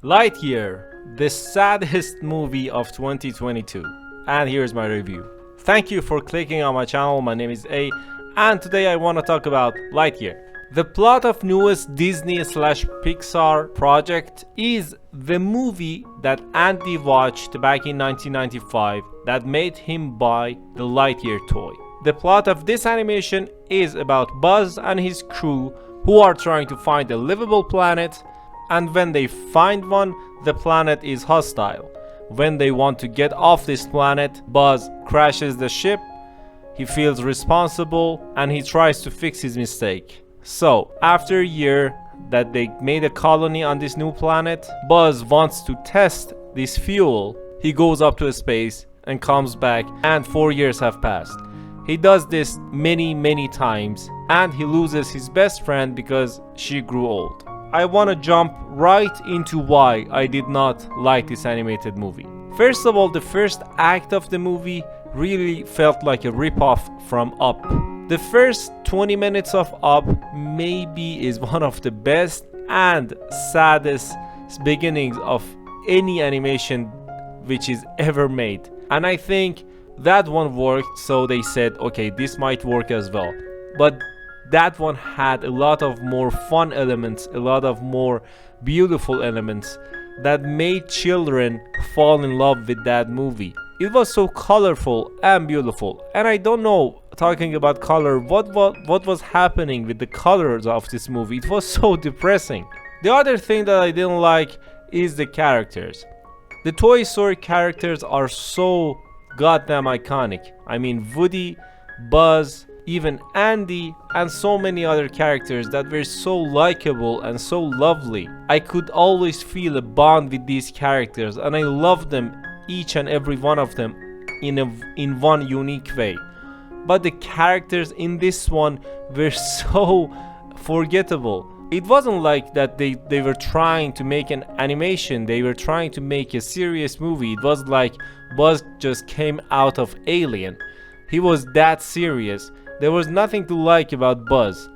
Lightyear, the saddest movie of 2022. And here's my review. Thank you for clicking on my channel. My name is A, and today I want to talk about Lightyear. The plot of newest Disney/Pixar project is the movie that Andy watched back in 1995 that made him buy the Lightyear toy. The plot of this animation is about Buzz and his crew who are trying to find a livable planet, and when they find one, the planet is hostile. When they want to get off this planet, Buzz crashes the ship, he feels responsible, and he tries to fix his mistake. So, after a year that they made a colony on this new planet, Buzz wants to test this fuel. He goes up to space and comes back, and 4 years have passed. He does this many times, and he loses his best friend because she grew old. I want to jump right into why I did not like this animated movie. First of all, the first act of the movie really felt like a ripoff from Up. The first 20 minutes of Up maybe is one of the best and saddest beginnings of any animation which is ever made. And I think that one worked, so they said, okay, this might work as well. But that one had a lot of more fun elements, a lot of more beautiful elements that made children fall in love with that movie. It was so colorful and beautiful, and I don't know, talking about color, what was happening with the colors of this movie. It was so depressing. The other thing that I didn't like is the characters. The Toy Story characters are so goddamn iconic. I mean, Woody, Buzz, even Andy, and so many other characters that were so likable and so lovely. I could always feel a bond with these characters, and I loved them, each and every one of them, in one unique way. But the characters in this one were so forgettable. It wasn't like that they were trying to make an animation, they were trying to make a serious movie. It was like Buzz just came out of Alien. He was that serious. There was nothing to like about Buzz.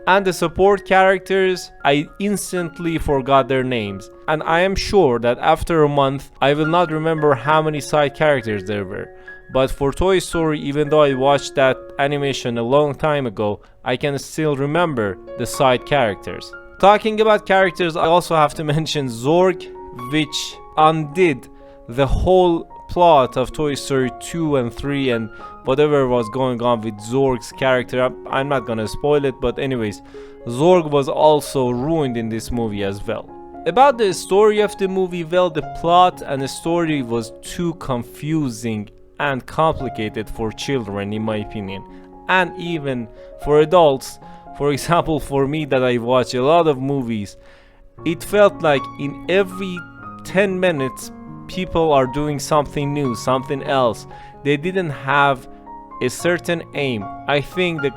And the support characters, I instantly forgot their names. And I am sure that after a month, I will not remember how many side characters there were. But for Toy Story, even though I watched that animation a long time ago, I can still remember the side characters. Talking about characters, I also have to mention Zurg, which undid the whole plot of Toy Story 2 and 3 and whatever was going on with Zorg's character. I'm not gonna spoil it, but anyways, Zorg was also ruined in this movie as well. About the story of the movie, well, the plot and the story was too confusing and complicated for children, in my opinion, and even for adults. For example, for me, that I watch a lot of movies, it felt like in every 10 minutes people are doing something new, something else. They didn't have a certain aim. I think that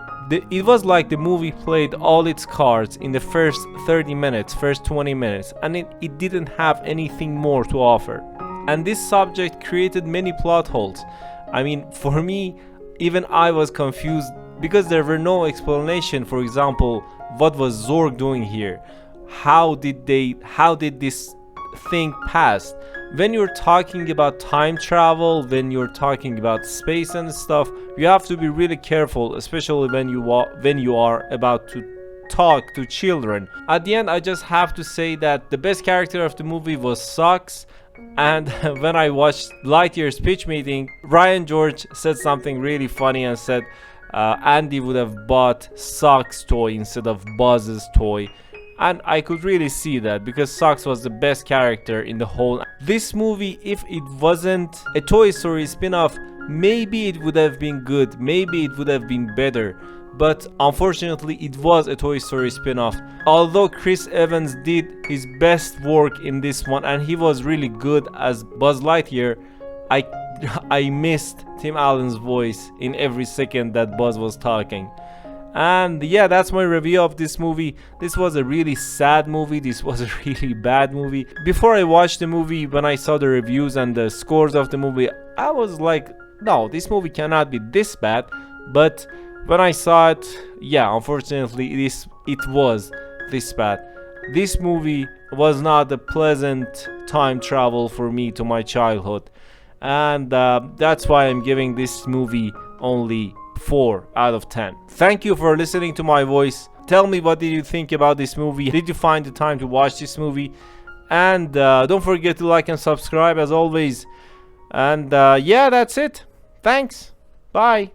it was like the movie played all its cards in the first 30 minutes, first 20 minutes, and it didn't have anything more to offer. And this subject created many plot holes. I mean, for me, even I was confused because there were no explanation. For example, what was Zorg doing here? How did this thing pass? When you're talking about time travel, when you're talking about space and stuff, you have to be really careful, especially when you are about to talk to children. At the end, I just have to say that the best character of the movie was Socks. And when I watched Lightyear's pitch meeting, Ryan George said something really funny and said Andy would have bought Socks' toy instead of Buzz's toy. And I could really see that, because Socks was the best character in the whole. This movie, if it wasn't a Toy Story spin-off, maybe it would have been good, maybe it would have been better. But unfortunately, it was a Toy Story spin-off. Although Chris Evans did his best work in this one and he was really good as Buzz Lightyear, I missed Tim Allen's voice in every second that Buzz was talking. And yeah, that's my review of this movie. This was a really sad movie. This was a really bad movie. Before I watched the movie, when I saw the reviews and the scores of the movie, I was like, no, this movie cannot be this bad. But when I saw it, yeah, unfortunately it was this bad. this movie was not a pleasant time travel for me to my childhood, and that's why I'm giving this movie only 4 out of 10. Thank you for listening to my voice. Tell me, what did you think about this movie? Did you find the time to watch this movie? And don't forget to like and subscribe as always. And yeah, that's it. Thanks. Bye.